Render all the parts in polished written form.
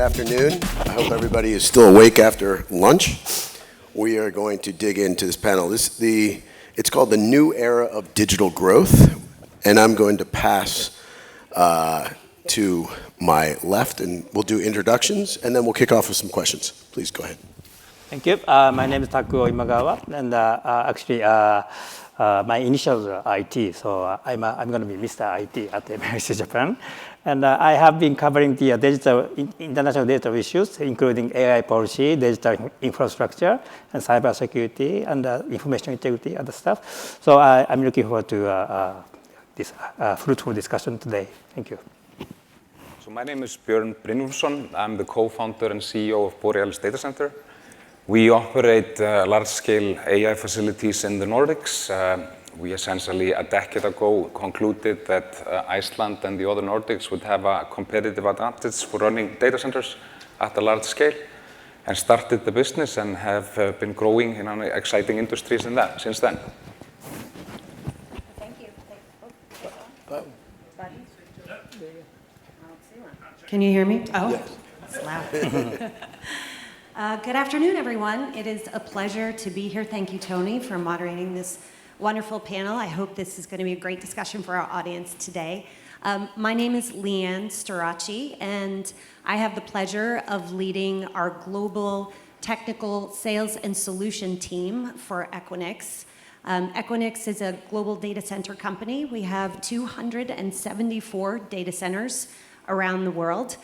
afternoon. I hope everybody is still awake after lunch. We are going to dig into this panel. It's called The New Era of Digital Growth, and I'm going to pass to my left, and we'll do introductions, and then we'll kick off with some questions. Please go ahead. Thank you. My name is Takuo Imagawa, and my initials are IT, so I'm going to be Mr. IT at Equinix Japan. And I have been covering the international digital issues, including AI policy, digital infrastructure, and cybersecurity, and information integrity, other stuff. So I'm looking forward to this fruitful discussion today. Thank you. So my name is Björn Brynjulfsson. I'm the co-founder and CEO of Borealis Data Center. We operate large-scale AI facilities in the Nordics. We essentially, a decade ago, concluded that Iceland and the other Nordics would have a competitive advantage for running data centers at a large scale, and started the business and have been growing in an exciting industry since then. Thank you. Can you hear me? Oh, yes. That's loud. Good afternoon, everyone. It is a pleasure to be here. Thank you, Tony, for moderating this wonderful panel. I hope this is going to be a great discussion for our audience today. My name is Leanne Starace, and I have the pleasure of leading our global technical sales and solution team for Equinix. Equinix is a global data center company. We have 274 data centers around the world.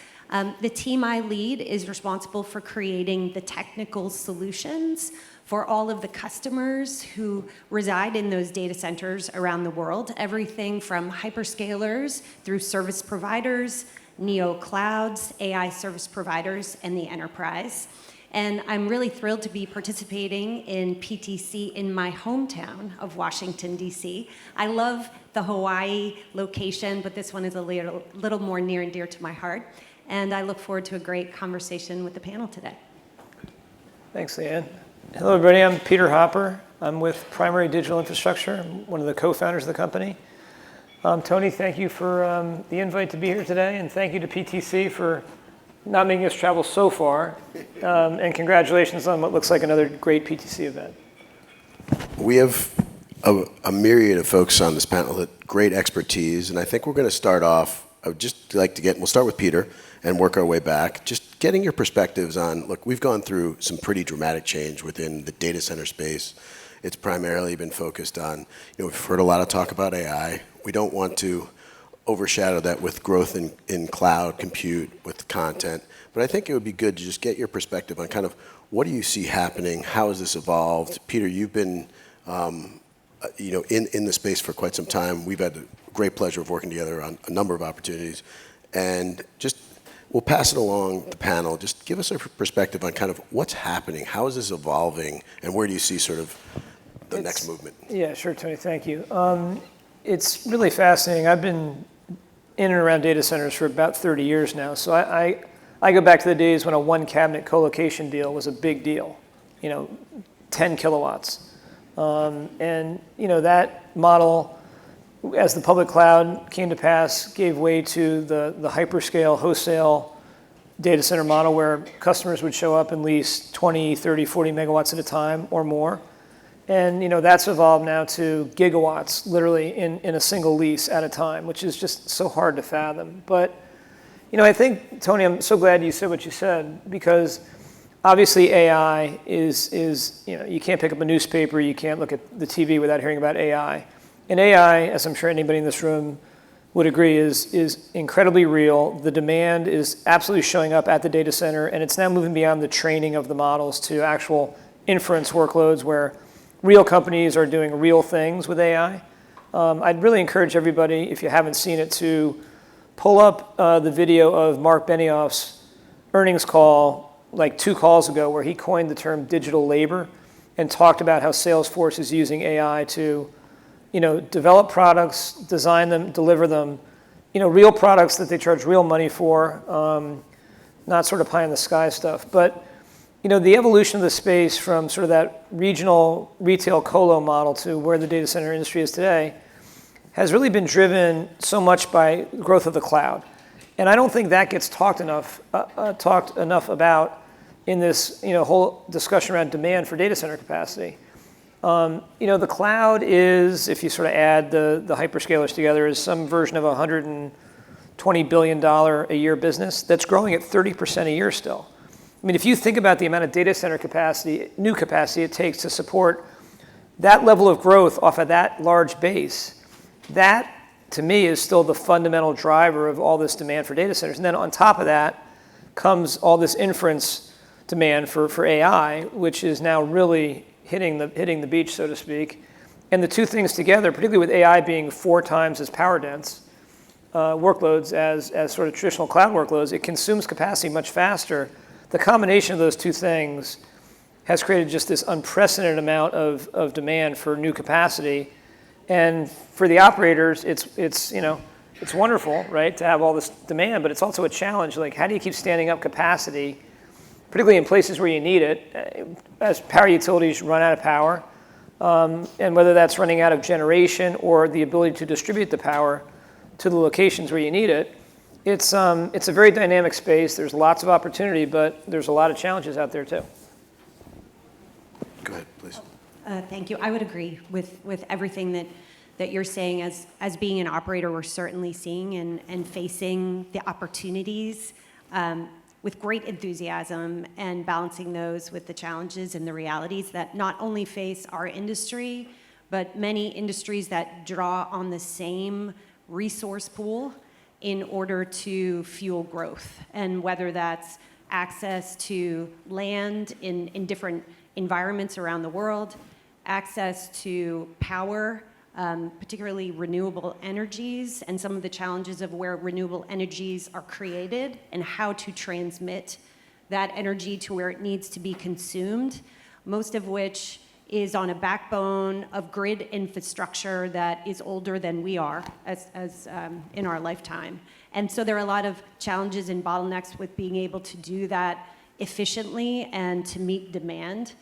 The team I lead is responsible for creating the technical solutions for all of the customers who reside in those data centers around the world, everything from hyperscalers through service providers, neo clouds, AI service providers, and the enterprise. And I'm really thrilled to be participating in PTC in my hometown of Washington, D.C. I love the Hawaii location, but this one is a little more near and dear to my heart. And I look forward to a great conversation with the panel today. Thanks, Leanne. Hello, everybody. I'm Peter Hopper. I'm with Primary Digital Infrastructure. I'm one of the co-founders of the company. Tony, thank you for the invite to be here today, and thank you to PTC for not making us travel so far. And congratulations on what looks like another great PTC event. We have a myriad of folks on this panel with great expertise, and I think we're going to start off. I would just like to we'll start with Peter and work our way back. Just getting your perspectives on, look, we've gone through some pretty dramatic change within the data center space. It's primarily been focused on, we've heard a lot of talk about AI. We don't want to overshadow that with growth in cloud compute, with content. But I think it would be good to just get your perspective on kind of what do you see happening? How has this evolved? Peter, you've been in the space for quite some time. We've had the great pleasure of working together on a number of opportunities. And just, we'll pass it along the panel. Just give us a perspective on kind of what's happening. How is this evolving? And where do you see sort of the next movement? Yeah, sure, Tony, thank you. It's really fascinating. I've been in and around data centers for about 30 years now. So I go back to the days when a one cabinet co-location deal was a big deal, 10 kilowatts. And that model, as the public cloud came to pass, gave way to the hyperscale wholesale data center model where customers would show up and lease 20, 30, 40 megawatts at a time or more. And that's evolved now to gigawatts, literally in a single lease at a time, which is just so hard to fathom. But I think, Tony, I'm so glad you said what you said, because obviously AI is you can't pick up a newspaper, you can't look at the TV without hearing about AI. And AI, as I'm sure anybody in this room would agree, is incredibly real. The demand is absolutely showing up at the data center, and it's now moving beyond the training of the models to actual inference workloads where real companies are doing real things with AI. I'd really encourage everybody, if you haven't seen it, to pull up the video of Mark Benioff's earnings call like 2 calls ago, where he coined the term digital labor and talked about how Salesforce is using AI to develop products, design them, deliver them, real products that they charge real money for, not sort of pie in the sky stuff. But, the evolution of the space from sort of that regional retail colo model to where the data center industry is today has really been driven so much by growth of the cloud. And I don't think that gets talked enough about in this whole discussion around demand for data center capacity. The cloud is, if you sort of add the hyperscalers together, is some version of a $120 billion a year business that's growing at 30% a year still. I mean, if you think about the amount of data center capacity, new capacity it takes to support that level of growth off of that large base, that to me is still the fundamental driver of all this demand for data centers. And then on top of that comes all this inference demand for AI, which is now really hitting the beach, so to speak. And the two things together, particularly with AI being 4 times as power dense workloads as sort of traditional cloud workloads, it consumes capacity much faster. The combination of those two things has created just this unprecedented amount of demand for new capacity. And for the operators, it's wonderful, right, to have all this demand, but it's also a challenge. Like, how do you keep standing up capacity, particularly in places where you need it, as power utilities run out of power, and whether that's running out of generation or the ability to distribute the power to the locations where you need it. It's a very dynamic space. There's lots of opportunity, but there's a lot of challenges out there too. Go ahead, please. Thank you. I would agree with everything that you're saying. As being an operator, we're certainly seeing and facing the opportunities with great enthusiasm and balancing those with the challenges and the realities that not only face our industry, but many industries that draw on the same resource pool in order to fuel growth. And whether that's access to land in different environments around the world, access to power, particularly renewable energies, and some of the challenges of where renewable energies are created and how to transmit that energy to where it needs to be consumed, most of which is on a backbone of grid infrastructure that is older than we are as in our lifetime. And so there are a lot of challenges and bottlenecks with being able to do that efficiently and to meet demand.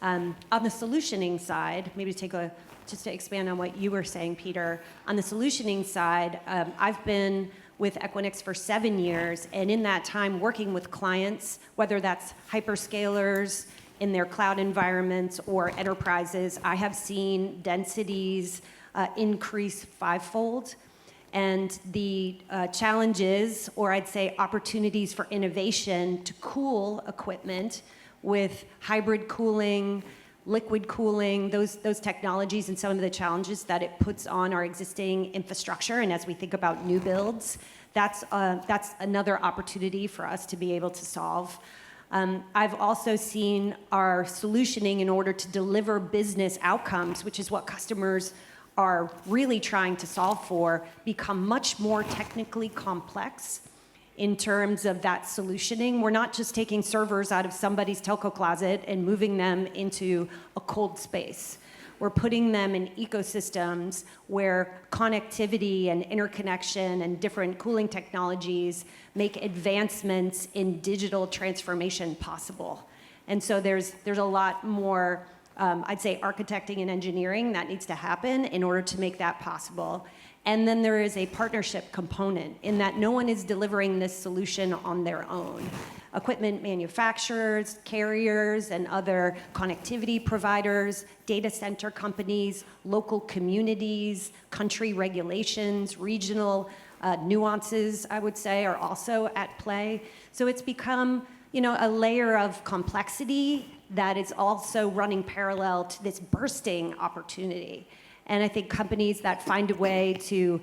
On the solutioning side, maybe just to expand on what you were saying, Peter, on the solutioning side, I've been with Equinix for 7 years, and in that time working with clients, whether that's hyperscalers in their cloud environments or enterprises, I have seen densities increase 5-fold. And the challenges, or I'd say opportunities for innovation to cool equipment with hybrid cooling, liquid cooling, those technologies, and some of the challenges that it puts on our existing infrastructure. And as we think about new builds, that's another opportunity for us to be able to solve. I've also seen our solutioning in order to deliver business outcomes, which is what customers are really trying to solve for, become much more technically complex in terms of that solutioning. We're not just taking servers out of somebody's telco closet and moving them into a cold space. We're putting them in ecosystems where connectivity and interconnection and different cooling technologies make advancements in digital transformation possible. And so there's a lot more, I'd say, architecting and engineering that needs to happen in order to make that possible. And then there is a partnership component in that no one is delivering this solution on their own. Equipment manufacturers, carriers, and other connectivity providers, data center companies, local communities, country regulations, regional nuances, I would say, are also at play. So it's become, a layer of complexity that is also running parallel to this bursting opportunity. And I think companies that find a way to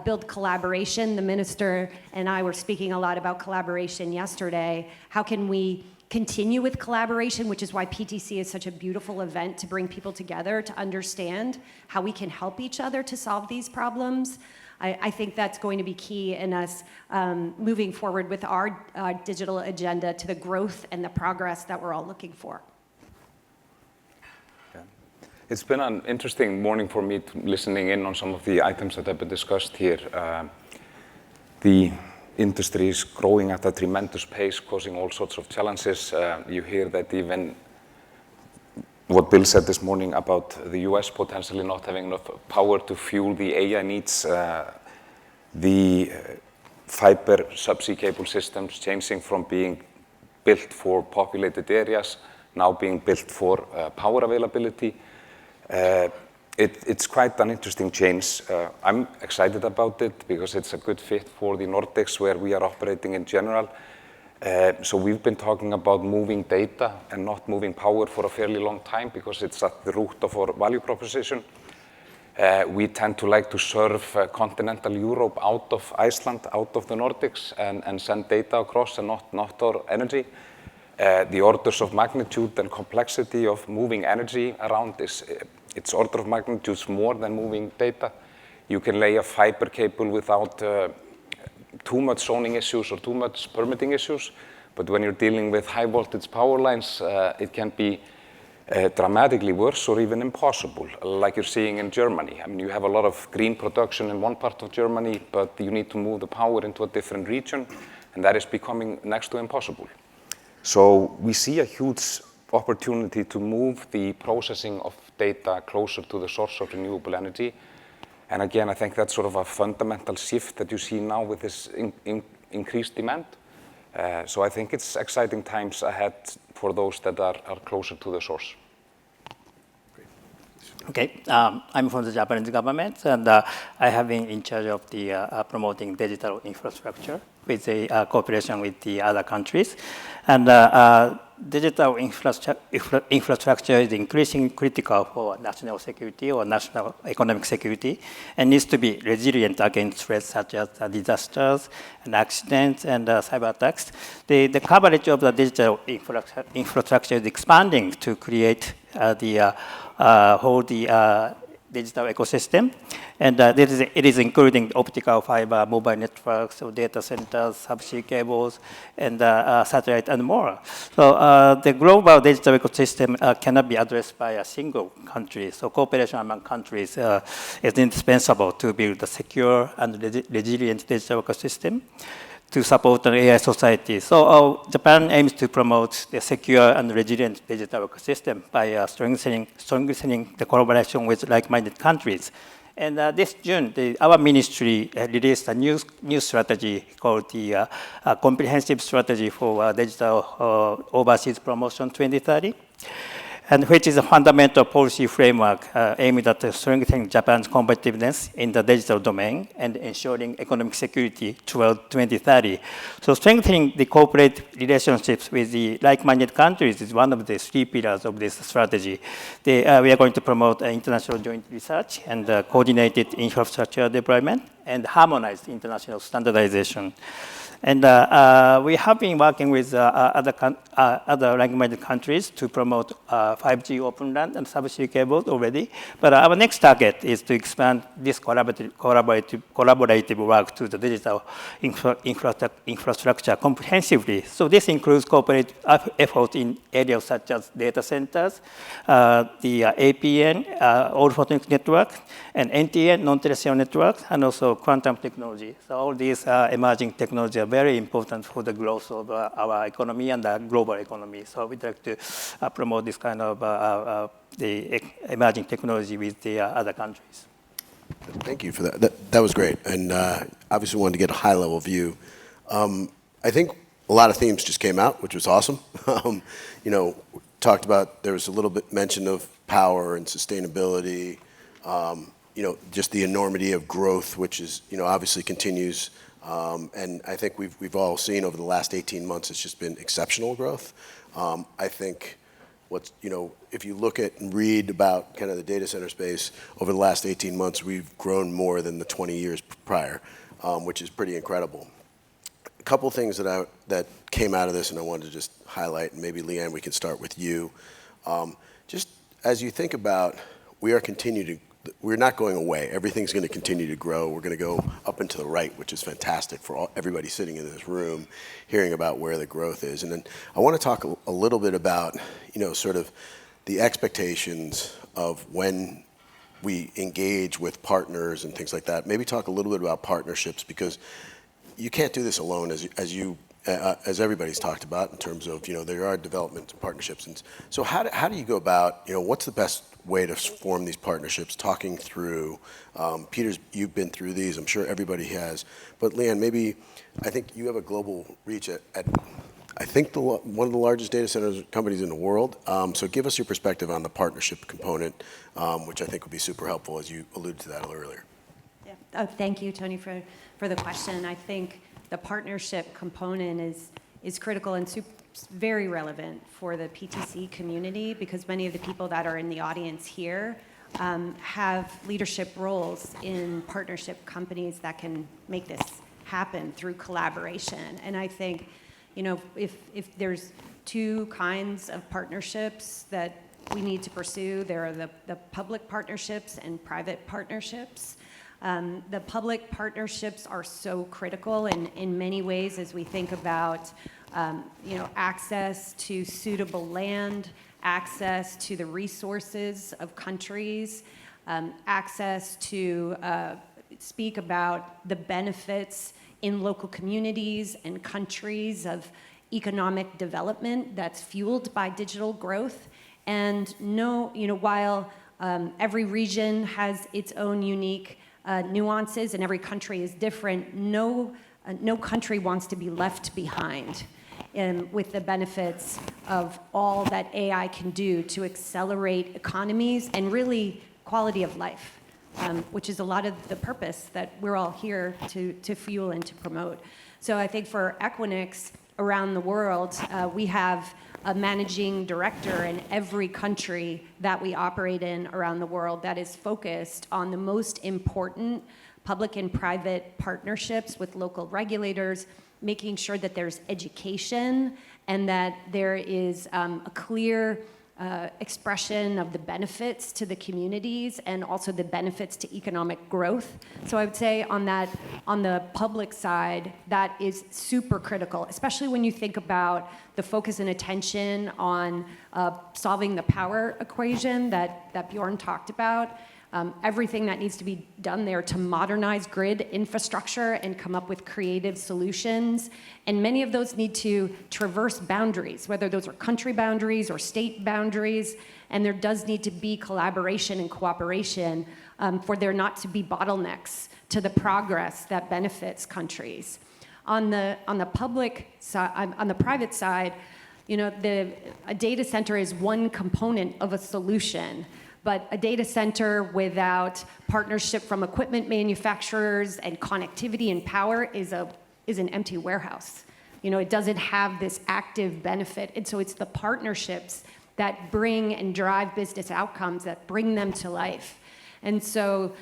build collaboration, the minister and I were speaking a lot about collaboration yesterday. How can we continue with collaboration, which is why PTC is such a beautiful event to bring people together to understand how we can help each other to solve these problems. I think that's going to be key in us moving forward with our digital agenda to the growth and the progress that we're all looking for. It's been an interesting morning for me listening in on some of the items that have been discussed here. The industry is growing at a tremendous pace, causing all sorts of challenges. You hear that even what Bill said this morning about the US potentially not having enough power to fuel the AI needs. The fiber subsea cable systems changing from being built for populated areas, now being built for power availability. It's quite an interesting change. I'm excited about it because it's a good fit for the Nordics where we are operating in general. So we've been talking about moving data and not moving power for a fairly long time because it's at the root of our value proposition. We tend to like to serve continental Europe out of Iceland, out of the Nordics, and send data across and not our energy. The orders of magnitude and complexity of moving energy around it's order of magnitudes more than moving data. You can lay a fiber cable without too much zoning issues or too much permitting issues, but when you're dealing with high voltage power lines, it can be dramatically worse or even impossible, like you're seeing in Germany. I mean, you have a lot of green production in one part of Germany, but you need to move the power into a different region, and that is becoming next to impossible. So we see a huge opportunity to move the processing of data closer to the source of renewable energy. And again, I think that's sort of a fundamental shift that you see now with this increased demand. So I think it's exciting times ahead for those that are closer to the source. Okay, I'm from the Japanese government, and I have been in charge of the promoting digital infrastructure with the cooperation with the other countries. And digital infrastructure is increasingly critical for national security or national economic security, and needs to be resilient against threats such as disasters and accidents and cyber attacks. The coverage of the digital infrastructure is expanding to create the whole digital ecosystem, and it is including optical fiber, mobile networks, so data centers, subsea cables, and satellite and more. So the global digital ecosystem cannot be addressed by a single country. So cooperation among countries is indispensable to build a secure and resilient digital ecosystem to support an AI society. So Japan aims to promote the secure and resilient digital ecosystem by strengthening the collaboration with like-minded countries. And this June, our ministry released a new strategy called the Comprehensive Strategy for Digital Overseas Promotion 2030. And which is a fundamental policy framework aimed at strengthening Japan's competitiveness in the digital domain and ensuring economic security toward 2030. So strengthening the corporate relationships with the like-minded countries is one of the 3 pillars of this strategy. We are going to promote international joint research and coordinated infrastructure deployment and harmonized international standardization. And we have been working with other like-minded countries to promote 5G open RAN and subsea cables already. But our next target is to expand this collaborative work to the digital infrastructure comprehensively. So this includes corporate efforts in areas such as data centers, the APN, all photonic network, and NTN, non-terrestrial networks, and also quantum technology. So all these emerging technologies are very important for the growth of our economy and the global economy. So we'd like to promote this kind of the emerging technology with the other countries. Thank you for that. That was great. And obviously wanted to get a high-level view. I think a lot of themes just came out, which was awesome. Talked about, there was a little bit mention of power and sustainability, just the enormity of growth, which is, obviously continues. And I think we've all seen over the last 18 months, it's just been exceptional growth. I think if you look at and read about kind of the data center space over the last 18 months, we've grown more than the 20 years prior, which is pretty incredible. A couple things that came out of this, and I wanted to just highlight, and maybe Leanne, we can start with you. Just as you think about, we're not going away. Everything's going to continue to grow. We're going to go up and to the right, which is fantastic for everybody sitting in this room, hearing about where the growth is. And then I want to talk a little bit about, sort of the expectations of when we engage with partners and things like that. Maybe talk a little bit about partnerships, because you can't do this alone, as everybody's talked about in terms of, there are development partnerships. And so how do you go about, what's the best way to form these partnerships, talking through. Peter's, you've been through these. I'm sure everybody has. But Leanne, maybe, I think you have a global reach at I think one of the largest data center companies in the world. So give us your perspective on the partnership component, which I think would be super helpful, as you alluded to that earlier. Yeah. Oh, thank you, Tony, for the question. I think the partnership component is critical and very relevant for the PTC community, because many of the people that are in the audience here have leadership roles in partnership companies that can make this happen through collaboration. And I think, you know, if there's two kinds of partnerships that we need to pursue, there are the public partnerships and private partnerships. The public partnerships are so critical in many ways as we think about access to suitable land, access to the resources of countries, access to speak about the benefits in local communities and countries of economic development that's fueled by digital growth. And while every region has its own unique nuances and every country is different, no country wants to be left behind with the benefits of all that AI can do to accelerate economies and really quality of life. Which is a lot of the purpose that we're all here to fuel and to promote. So I think for Equinix around the world, we have a managing director in every country that we operate in around the world that is focused on the most important public and private partnerships with local regulators, making sure that there's education and that there is a clear expression of the benefits to the communities and also the benefits to economic growth. So I would say on the public side, that is super critical, especially when you think about the focus and attention on solving the power equation that Björn talked about. Everything that needs to be done there to modernize grid infrastructure and come up with creative solutions. And many of those need to traverse boundaries, whether those are country boundaries or state boundaries. And there does need to be collaboration and cooperation for there not to be bottlenecks to the progress that benefits countries. On the public side, on the private side, a data center is one component of a solution. But a data center without partnership from equipment manufacturers and connectivity and power is an empty warehouse. It doesn't have this active benefit. And so it's the partnerships that bring and drive business outcomes, that bring them to life. And so,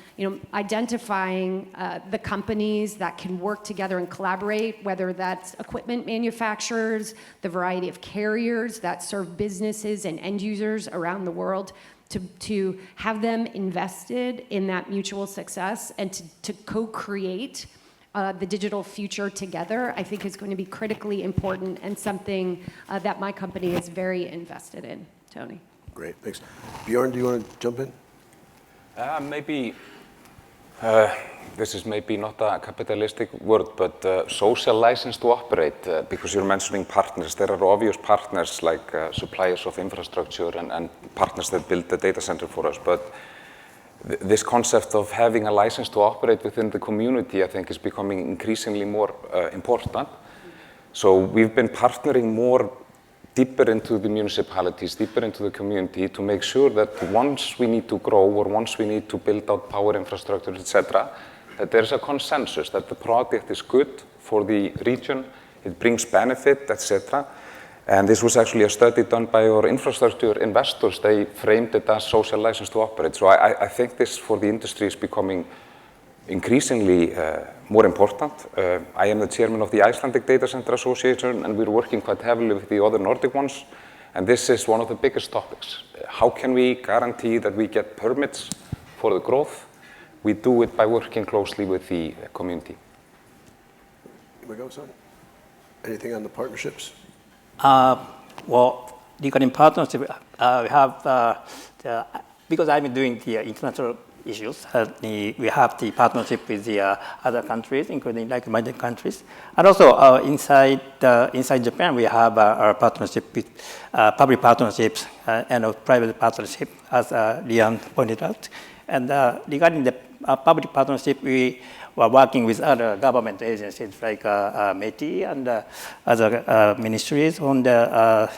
identifying the companies that can work together and collaborate, whether that's equipment manufacturers, the variety of carriers that serve businesses and end users around the world, to have them invested in that mutual success and to co-create the digital future together, I think is going to be critically important and something that my company is very invested in. Tony. Great, thanks. Björn, do you want to jump in? Maybe, this is maybe not a capitalistic word, but social license to operate, because you're mentioning partners. There are obvious partners like suppliers of infrastructure and partners that build the data center for us. But this concept of having a license to operate within the community, I think, is becoming increasingly more important. So we've been partnering more deeper into the municipalities, deeper into the community to make sure that once we need to grow or once we need to build out power infrastructure, etc., that there's a consensus that the project is good for the region, it brings benefit, etc. And this was actually a study done by our infrastructure investors. They framed it as social license to operate. So I think this for the industry is becoming increasingly more important. I am the chairman of the Icelandic Data Center Association, and we're working quite heavily with the other Nordic ones. And this is one of the biggest topics. How can we guarantee that we get permits for the growth? We do it by working closely with the community. Imagawa-san, anything on the partnerships? Regarding partnership, we have because I'm doing the international issues. We have the partnership with the other countries, including like-minded countries. And also inside Japan, we have our partnership with public partnerships and private partnership, as Leanne pointed out. And regarding the public partnership, we were working with other government agencies like METI and other ministries on the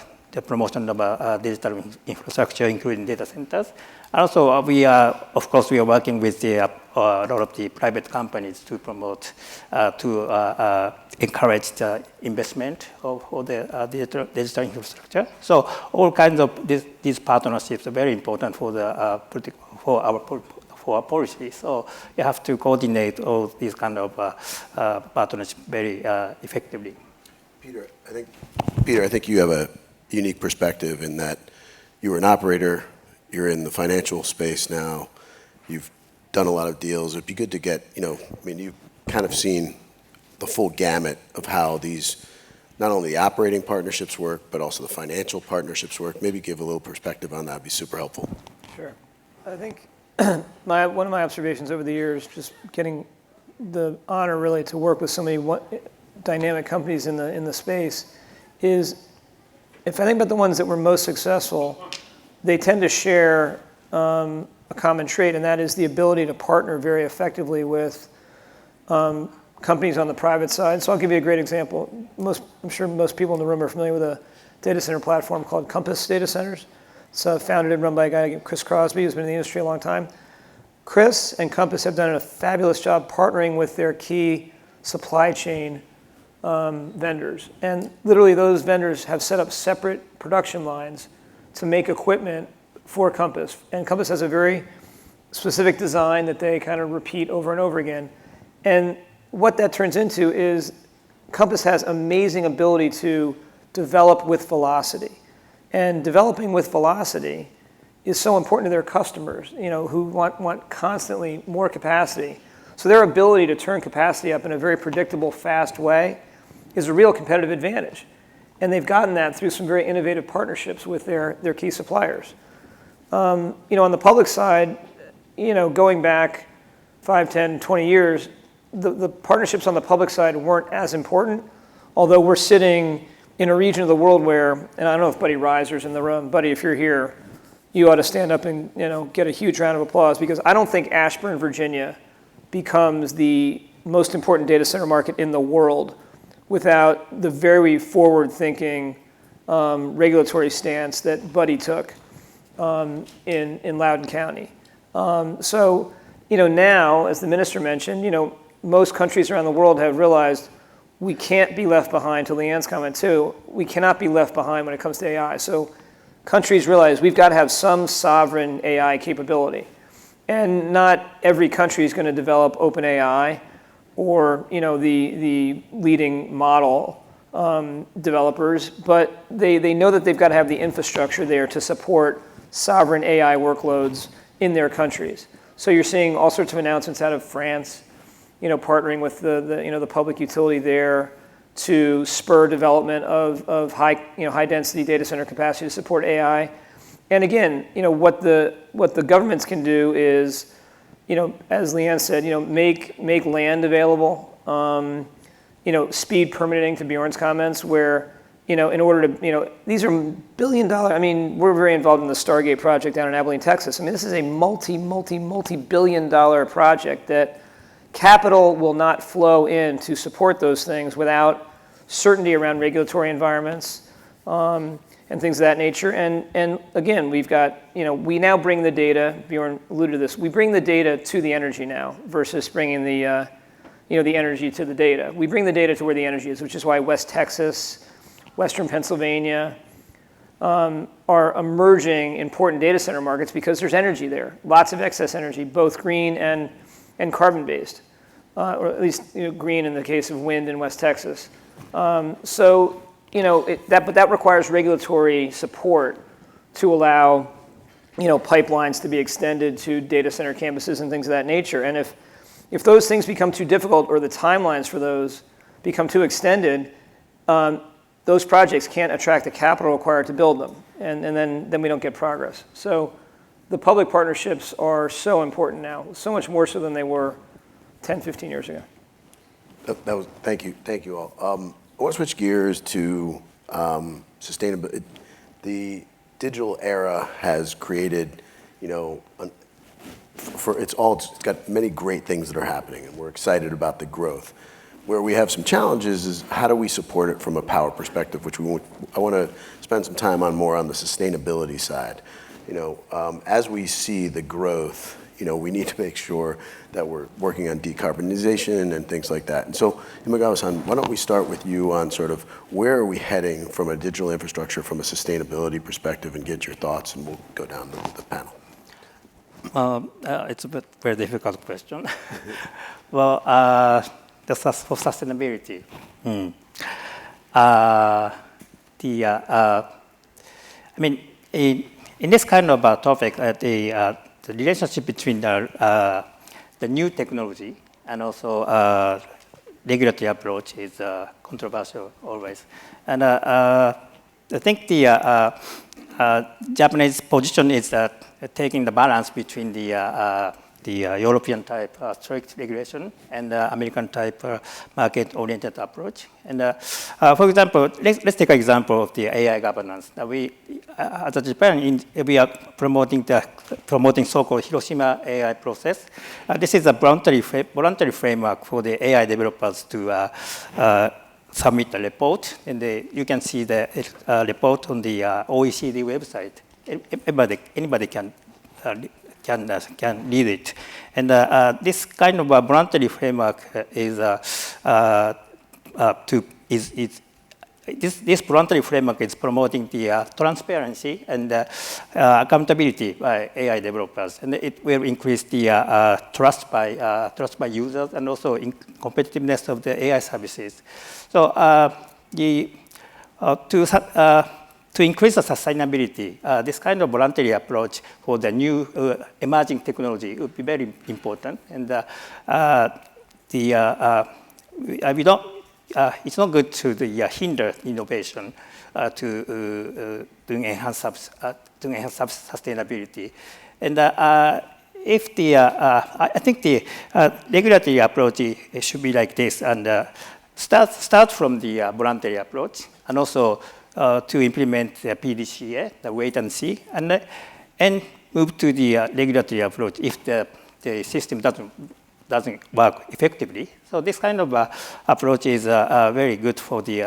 promotion of digital infrastructure, including data centers. And also, we are working with a lot of the private companies to promote, to encourage the investment of the digital infrastructure. So all kinds of these partnerships are very important for our policy. So you have to coordinate all these kind of partnerships very effectively. Peter, I think you have a unique perspective in that you were an operator, you're in the financial space now, you've done a lot of deals. It'd be good to get, you've kind of seen the full gamut of how these, not only the operating partnerships work, but also the financial partnerships work. Maybe give a little perspective on that would be super helpful. Sure. I think one of my observations over the years, just getting the honor really to work with so many dynamic companies in the space, is if I think about the ones that were most successful, they tend to share a common trait, and that is the ability to partner very effectively with companies on the private side. So I'll give you a great example. I'm sure most people in the room are familiar with a data center platform called Compass Data Centers. It's founded and run by a guy named Chris Crosby, who's been in the industry a long time. Chris and Compass have done a fabulous job partnering with their key supply chain vendors. And literally those vendors have set up separate production lines to make equipment for Compass. And Compass has a very specific design that they kind of repeat over and over again. And what that turns into is Compass has amazing ability to develop with velocity. And developing with velocity is so important to their customers, who want constantly more capacity. So their ability to turn capacity up in a very predictable, fast way is a real competitive advantage. And they've gotten that through some very innovative partnerships with their key suppliers. On the public side, going back 5, 10, 20 years, the partnerships on the public side weren't as important, although we're sitting in a region of the world where, and I don't know if Buddy Reiser's in the room. Buddy, if you're here, you ought to stand up and get a huge round of applause, because I don't think Ashburn, Virginia becomes the most important data center market in the world without the very forward-thinking regulatory stance that Buddy took in Loudoun County. So now, as the minister mentioned, most countries around the world have realized we can't be left behind, to Leanne's comment too, we cannot be left behind when it comes to AI. So countries realize we've got to have some sovereign AI capability. And not every country is going to develop OpenAI or the leading model developers, but they know that they've got to have the infrastructure there to support sovereign AI workloads in their countries. So you're seeing all sorts of announcements out of France, partnering with the public utility there to spur development of high density data center capacity to support AI. And again, what the governments can do is, as Leanne said, make land available, speed permitting, to Björn's comments, where in order to these are billion-dollar. We're very involved in the Stargate project down in Abilene, Texas. This is a multi-billion-dollar project that capital will not flow in to support those things without certainty around regulatory environments and things of that nature. And again, we've got, we now bring the data, Björn alluded to this, we bring the data to the energy now versus bringing the energy to the data. We bring the data to where the energy is, which is why West Texas, Western Pennsylvania are emerging important data center markets, because there's energy there, lots of excess energy, both green and carbon-based, or at least green in the case of wind in West Texas. But that requires regulatory support to allow pipelines to be extended to data center campuses and things of that nature. And if those things become too difficult, or the timelines for those become too extended, those projects can't attract the capital required to build them, and then we don't get progress. So the public partnerships are so important now, so much more so than they were 10, 15 years ago. Thank you all. I want to switch gears to sustainability. The digital era has created, it's got many great things that are happening, and we're excited about the growth. Where we have some challenges is how do we support it from a power perspective, which I want to spend some time on more on the sustainability side. As we see the growth, we need to make sure that we're working on decarbonization and things like that. And so, Imagawa-san, why don't we start with you on sort of where are we heading from a digital infrastructure from a sustainability perspective, and get your thoughts, and we'll go down the panel. It's a very difficult question. Well, for sustainability. In this kind of topic, the relationship between the new technology and also regulatory approach is controversial always. And I think the Japanese position is taking the balance between the European type strict regulation and American type market-oriented approach. And for example, let's take an example of the AI governance. We, as a Japan, we are promoting so-called Hiroshima AI process. This is a voluntary framework for the AI developers to submit a report, and you can see the report on the OECD website. Anybody can read it. And this kind of a voluntary framework this voluntary framework is promoting the transparency and accountability by AI developers, and it will increase the trust by users and also competitiveness of the AI services. So to increase the sustainability, this kind of voluntary approach for the new emerging technology would be very important. And it's not good to hinder innovation to enhance sustainability. And if I think the regulatory approach should be like this, and start from the voluntary approach, and also to implement the PDCA, the wait and see, and move to the regulatory approach if the system doesn't work effectively. So this kind of approach is very good for the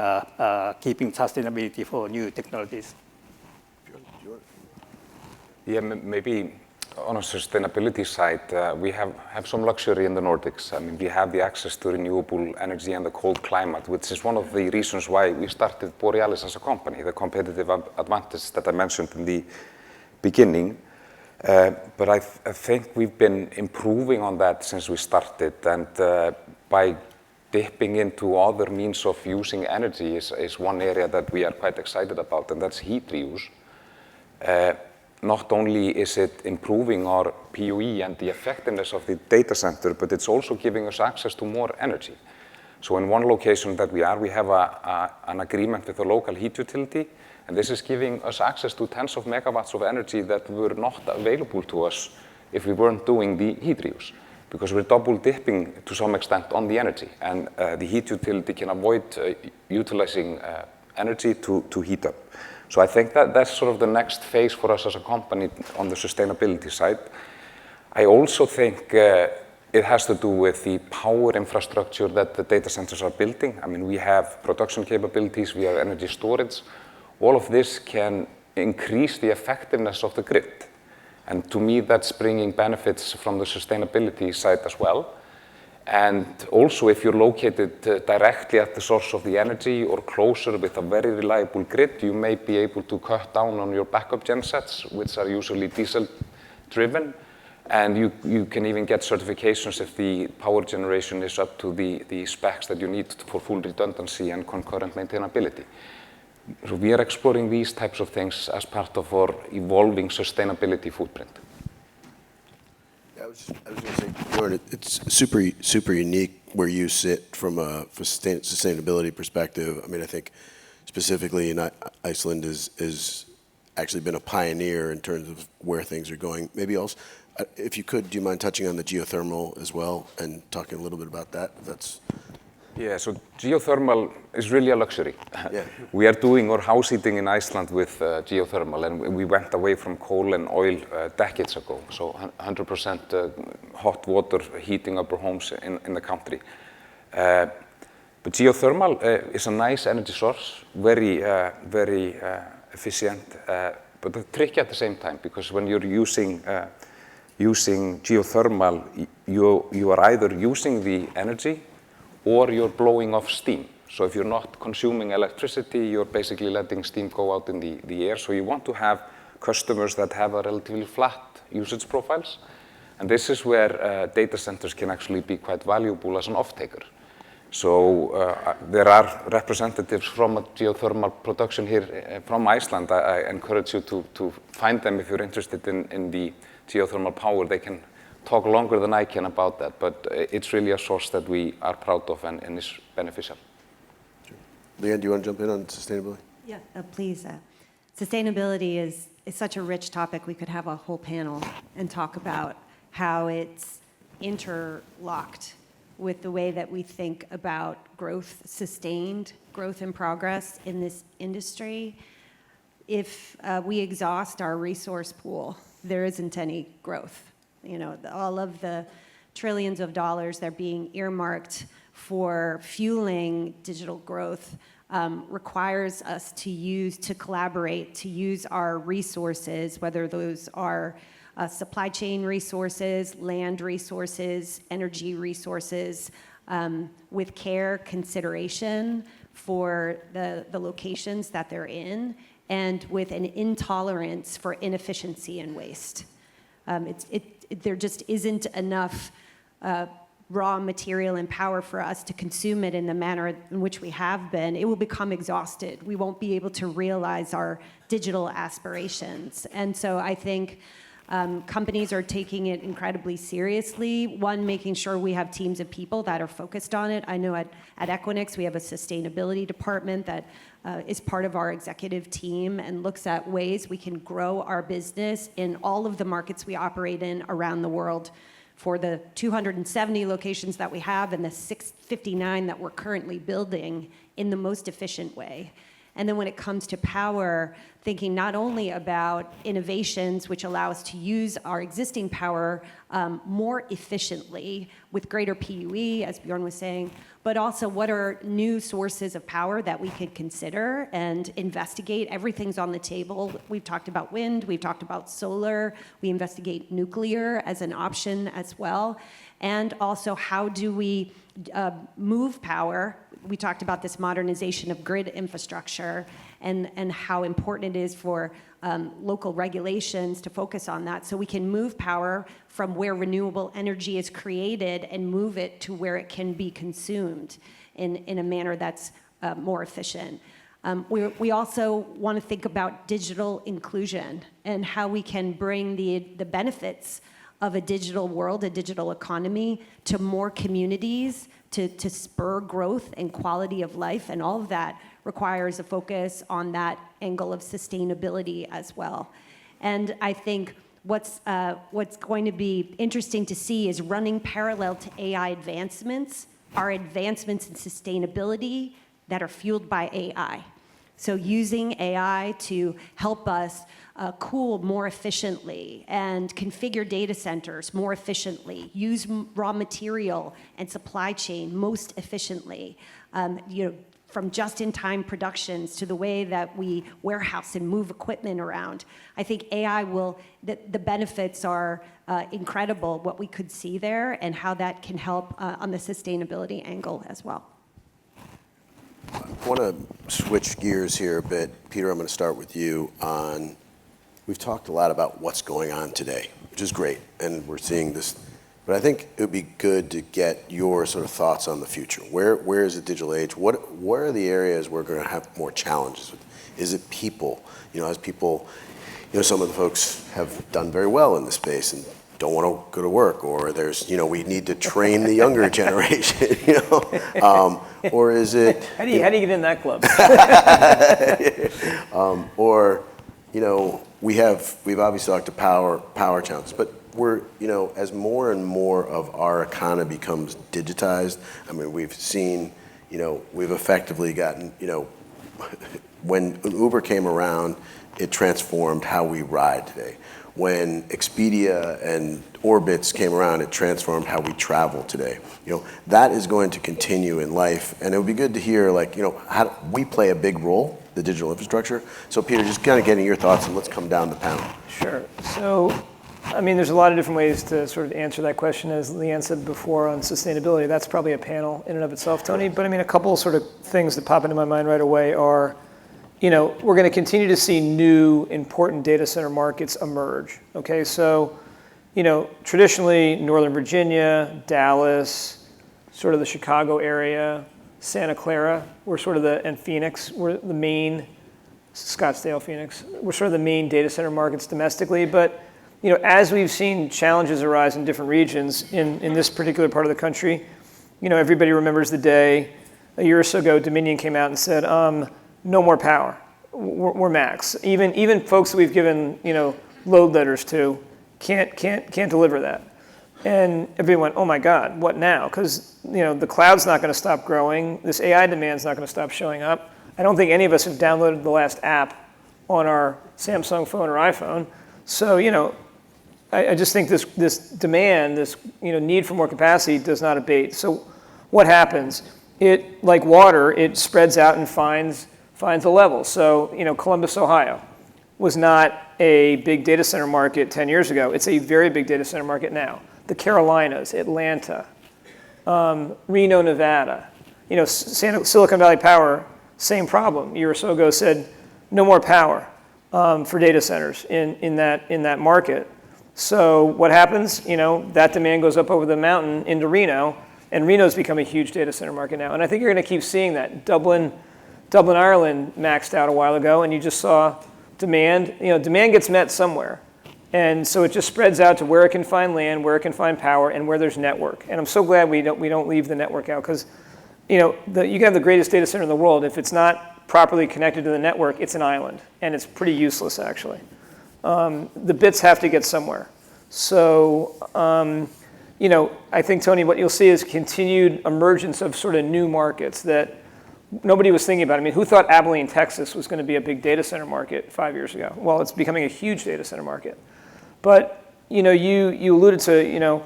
keeping sustainability for new technologies. Yeah, maybe on a sustainability side, we have some luxury in the Nordics. I mean, we have the access to renewable energy and the cold climate, which is one of the reasons why we started Borealis as a company, the competitive advantage that I mentioned in the beginning. But I think we've been improving on that since we started, and by dipping into other means of using energy is one area that we are quite excited about, and that's heat reuse. Not only is it improving our PUE and the effectiveness of the data center, but it's also giving us access to more energy. So in one location that we have an agreement with a local heat utility, and this is giving us access to tens of megawatts of energy that were not available to us if we weren't doing the heat reuse, because we're double dipping to some extent on the energy, and the heat utility can avoid utilizing energy to heat up. So I think that's sort of the next phase for us as a company on the sustainability side. I also think it has to do with the power infrastructure that the data centers are building. I mean, we have production capabilities, we have energy storage. All of this can increase the effectiveness of the grid. And to me, that's bringing benefits from the sustainability side as well. And also, if you're located directly at the source of the energy or closer with a very reliable grid, you may be able to cut down on your backup gensets, which are usually diesel-driven. And you can even get certifications if the power generation is up to the specs that you need for full redundancy and concurrent maintainability. So we are exploring these types of things as part of our evolving sustainability footprint. I was going to say, Björn, it's super unique where you sit from a sustainability perspective. I mean, I think specifically in Iceland is actually been a pioneer in terms of where things are going. Maybe also, if you could, do you mind touching on the geothermal as well and talking a little bit about that? Yeah, so geothermal is really a luxury. Yeah. We are doing our house heating in Iceland with geothermal, and we went away from coal and oil decades ago. So 100% hot water heating up our homes in the country. But geothermal is a nice energy source, very efficient, but tricky at the same time, because when you're using geothermal, you are either using the energy or you're blowing off steam. So if you're not consuming electricity, you're basically letting steam go out in the air. So you want to have customers that have a relatively flat usage profiles. And this is where data centers can actually be quite valuable as an off-taker. So there are representatives from a geothermal production here from Iceland. I encourage you to find them if you're interested in the geothermal power. They can talk longer than I can about that, but it's really a source that we are proud of and is beneficial. Sure. Leanne, do you want to jump in on sustainability? Yeah, please. Sustainability is such a rich topic. We could have a whole panel and talk about how it's interlocked with the way that we think about growth, sustained growth and progress in this industry. If we exhaust our resource pool, there isn't any growth. You know, all of the trillions of dollars that are being earmarked for fueling digital growth requires us to collaborate, to use our resources, whether those are supply chain resources, land resources, energy resources, with care, consideration for the locations that they're in, and with an intolerance for inefficiency and waste. There just isn't enough raw material and power for us to consume it in the manner in which we have been. It will become exhausted. We won't be able to realize our digital aspirations. And so I think companies are taking it incredibly seriously. One, making sure we have teams of people that are focused on it. I know at Equinix we have a sustainability department that is part of our executive team and looks at ways we can grow our business in all of the markets we operate in around the world, for the 270 locations that we have and the 659 that we're currently building, in the most efficient way. And then when it comes to power, thinking not only about innovations which allow us to use our existing power more efficiently with greater PUE, as Björn was saying, but also what are new sources of power that we could consider and investigate. Everything's on the table. We've talked about wind, we've talked about solar, we investigate nuclear as an option as well. And also, how do we move power? We talked about this modernization of grid infrastructure and how important it is for local regulations to focus on that, so we can move power from where renewable energy is created and move it to where it can be consumed in a manner that's more efficient. We also want to think about digital inclusion and how we can bring the benefits of a digital world, a digital economy, to more communities, to spur growth and quality of life, and all of that requires a focus on that angle of sustainability as well. And I think what's going to be interesting to see is, running parallel to AI advancements, are advancements in sustainability that are fueled by AI. So using AI to help us cool more efficiently and configure data centers more efficiently, use raw material and supply chain most efficiently, from just-in-time productions to the way that we warehouse and move equipment around. I think AI the benefits are incredible, what we could see there and how that can help on the sustainability angle as well. I want to switch gears here a bit. Peter, I'm going to start with you on, we've talked a lot about what's going on today, which is great, and we're seeing this, but I think it would be good to get your sort of thoughts on the future. Where is the digital age? What are the areas we're going to have more challenges with? Is it people? As people, some of the folks have done very well in the space and don't want to go to work, or there's, we need to train the younger generation, or is it? How do you get in that club? Or, we've obviously talked to power challenges, but we're, as more and more of our economy becomes digitized, I mean, we've seen, we've effectively gotten, when Uber came around, it transformed how we ride today. When Expedia and Orbitz came around, it transformed how we travel today. That is going to continue in life, and it would be good to hear, how we play a big role, the digital infrastructure. So Peter, just kind of getting your thoughts, and let's come down the panel. Sure. So, I mean, there's a lot of different ways to sort of answer that question. As Leanne said before on sustainability, that's probably a panel in and of itself, Tony. But I mean, a couple sort of things that pop into my mind right away are, we're going to continue to see new important data center markets emerge. Okay, so, traditionally, Northern Virginia, Dallas, sort of the Chicago area, Santa Clara, and Phoenix, were the main, Scottsdale, Phoenix, were sort of the main data center markets domestically. But, as we've seen challenges arise in different regions in this particular part of the country, everybody remembers the day a year or so ago, Dominion came out and said, no more power. We're max. Even folks that we've given, load letters to can't deliver that. And everyone went, oh my God, what now? Because the cloud's not going to stop growing. This AI demand's not going to stop showing up. I don't think any of us have downloaded the last app on our Samsung phone or iPhone. So I just think this demand, this need for more capacity does not abate. So what happens? It, like water, it spreads out and finds a level. So Columbus, Ohio, was not a big data center market 10 years ago. It's a very big data center market now. The Carolinas, Atlanta, Reno, Nevada, Silicon Valley Power, same problem. A year or so ago said no more power for data centers in that market. So what happens? That demand goes up over the mountain into Reno, and Reno's become a huge data center market now. And I think you're going to keep seeing that. Dublin, Ireland maxed out a while ago, and you just saw demand. Demand gets met somewhere. And so it just spreads out to where it can find land, where it can find power, and where there's network. And I'm so glad we don't leave the network out, because you can have the greatest data center in the world. If it's not properly connected to the network, it's an island, and it's pretty useless actually. The bits have to get somewhere. So I think, Tony, what you'll see is continued emergence of sort of new markets that nobody was thinking about. I mean, who thought Abilene, Texas was going to be a big data center market 5 years ago? Well, it's becoming a huge data center market. But you alluded to,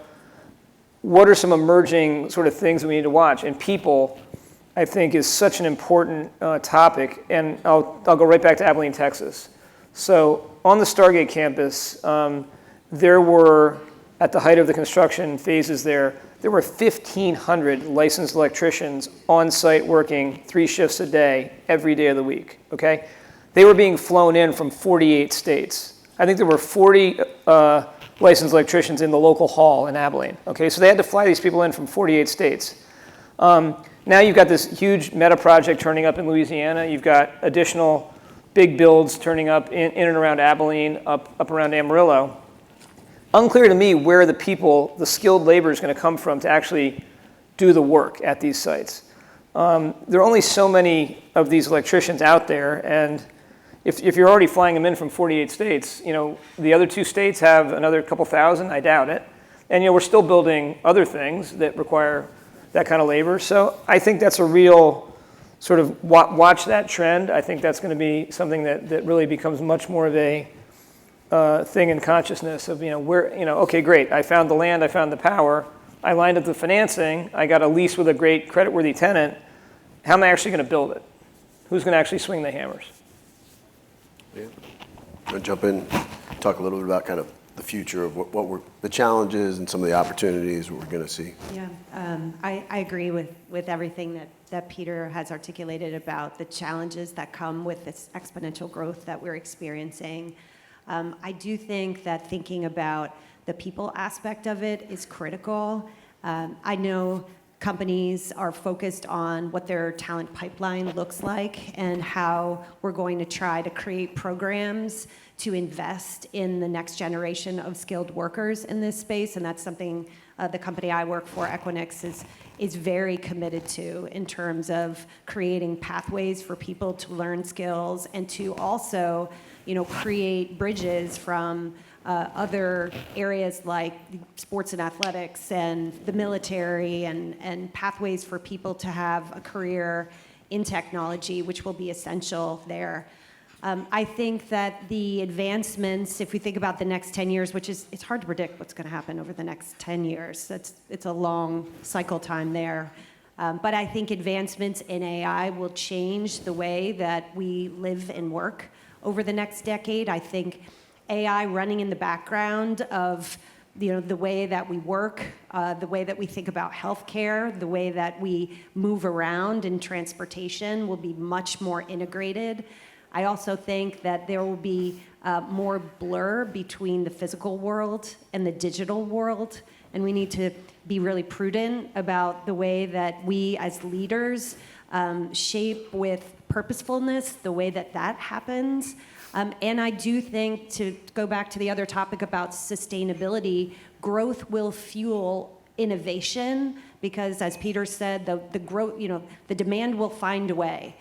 what are some emerging sort of things that we need to watch? And people, I think, is such an important topic. And I'll go right back to Abilene, Texas. So on the Stargate campus, there were, at the height of the construction phases there were 1,500 licensed electricians on site working 3 shifts a day, every day of the week, okay? They were being flown in from 48 states. I think there were 40 licensed electricians in the local hall in Abilene, okay? So they had to fly these people in from 48 states. Now you've got this huge meta project turning up in Louisiana. You've got additional big builds turning up in and around Abilene, up around Amarillo. Unclear to me where the people, the skilled labor is going to come from to actually do the work at these sites. There are only so many of these electricians out there, and if you're already flying them in from 48 states, the other 2 states have another couple thousand, I doubt it. And we're still building other things that require that kind of labor. So I think that's a real sort of watch that trend. I think that's going to be something that really becomes much more of a thing in consciousness of, okay, great, I found the land, I found the power, I lined up the financing, I got a lease with a great creditworthy tenant. How am I actually going to build it? Who's going to actually swing the hammers? Yeah. I'm going to jump in, talk a little bit about kind of the future of what were the challenges and some of the opportunities we're going to see. Yeah, I agree with everything that Peter has articulated about the challenges that come with this exponential growth that we're experiencing. I do think that thinking about the people aspect of it is critical. I know companies are focused on what their talent pipeline looks like and how we're going to try to create programs to invest in the next generation of skilled workers in this space. And that's something the company I work for, Equinix, is very committed to in terms of creating pathways for people to learn skills and to also create bridges from other areas like sports and athletics and the military and pathways for people to have a career in technology, which will be essential there. I think that the advancements, if we think about the next 10 years, which is, it's hard to predict what's going to happen over the next 10 years. It's a long cycle time there. But I think advancements in AI will change the way that we live and work over the next decade. I think AI running in the background of the way that we work, the way that we think about healthcare, the way that we move around in transportation will be much more integrated. I also think that there will be more blur between the physical world and the digital world, and we need to be really prudent about the way that we as leaders shape with purposefulness the way that that happens. And I do think, to go back to the other topic about sustainability, growth will fuel innovation because, as Peter said, the growth, the demand will find a way.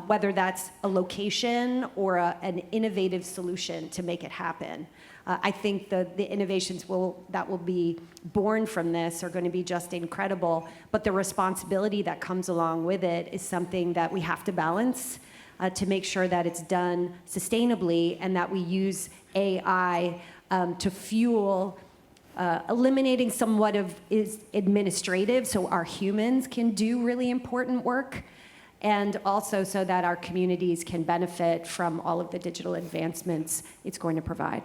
Whether that's a location or an innovative solution to make it happen. I think the innovations that will be born from this are going to be just incredible, but the responsibility that comes along with it is something that we have to balance to make sure that it's done sustainably and that we use AI to fuel eliminating somewhat of is administrative so our humans can do really important work, and also so that our communities can benefit from all of the digital advancements it's going to provide.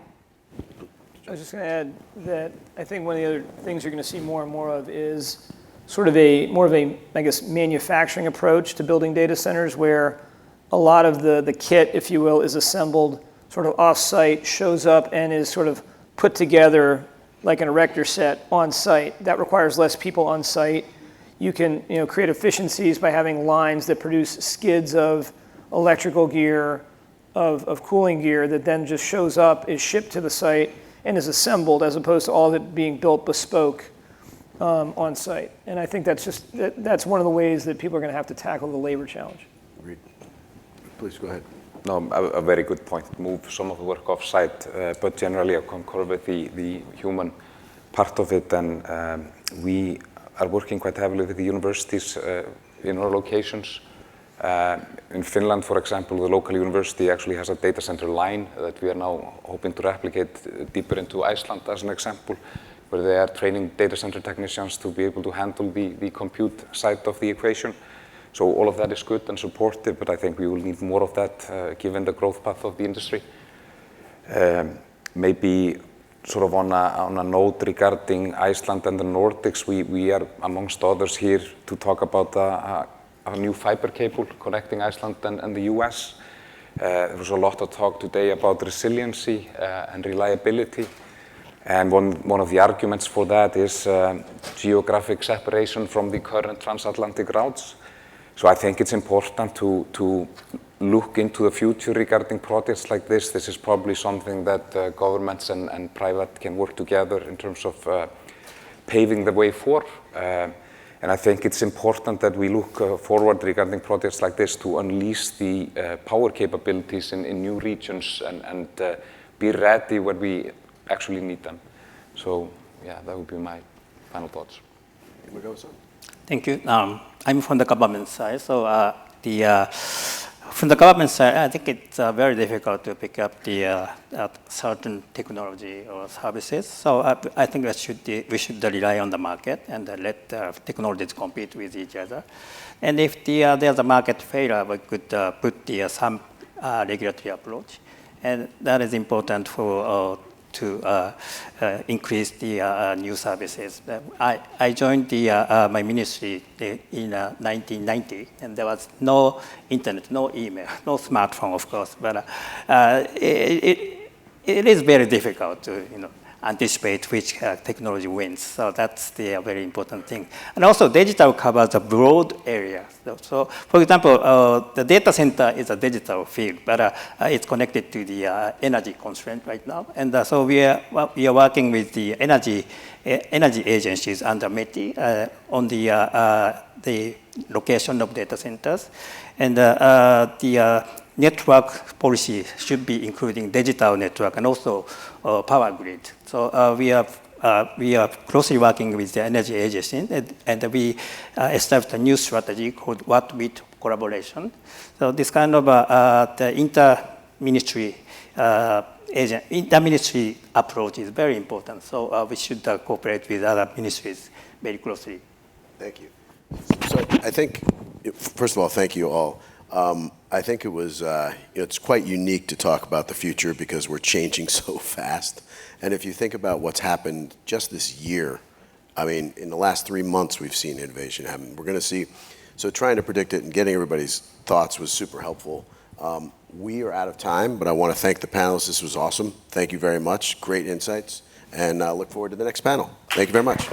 I was just going to add that I think one of the other things you're going to see more and more of is sort of more of a, I guess, manufacturing approach to building data centers where a lot of the kit, if you will, is assembled sort of off-site, shows up and is sort of put together like an erector set on site. That requires less people on site. You can create efficiencies by having lines that produce skids of electrical gear, of cooling gear that then just shows up, is shipped to the site, and is assembled as opposed to all of it being built bespoke on site. And I think that's one of the ways that people are going to have to tackle the labor challenge. Agreed. Please go ahead. No, a very good point. Move some of the work off-site, but generally I concur with the human part of it, and we are working quite heavily with the universities in our locations. In Finland, for example, the local university actually has a data center line that we are now hoping to replicate deeper into Iceland as an example, where they are training data center technicians to be able to handle the compute side of the equation. So all of that is good and supportive, but I think we will need more of that given the growth path of the industry. Maybe sort of on a note regarding Iceland and the Nordics, we are amongst others here to talk about a new fiber cable connecting Iceland and the US. There was a lot of talk today about resiliency and reliability. And one of the arguments for that is geographic separation from the current transatlantic routes. So I think it's important to look into the future regarding projects like this. This is probably something that governments and private can work together in terms of paving the way for. And I think it's important that we look forward regarding projects like this to unleash the power capabilities in new regions and be ready when we actually need them. So yeah, that would be my final thoughts. Imagawa-san. Thank you. I'm from the government side, so from the government side, I think it's very difficult to pick up the certain technology or services. So I think we should rely on the market and let technologies compete with each other. And if there's a market failure, we could put some regulatory approach, and that is important for to increase the new services. I joined my ministry in 1990, and there was no internet, no email, no smartphone, of course. But it is very difficult to anticipate which technology wins. So that's the very important thing. And also, digital covers a broad area. So for example, the data center is a digital field, but it's connected to the energy constraint right now. And so we are working with the energy agencies under METI on the location of data centers. And network policy should be including digital network and also power grid. So we are closely working with the energy agency, and we established a new strategy called What With Collaboration. So this kind of the inter-ministry approach is very important. So we should cooperate with other ministries very closely. Thank you. So I think, first of all, thank you all. I think it was, it's quite unique to talk about the future because we're changing so fast. And if you think about what's happened just this year, I mean, in the last 3 months, we've seen innovation happen. We're going to see, so trying to predict it and getting everybody's thoughts was super helpful. We are out of time, but I want to thank the panelists. This was awesome. Thank you very much. Great insights. And I look forward to the next panel. Thank you very much.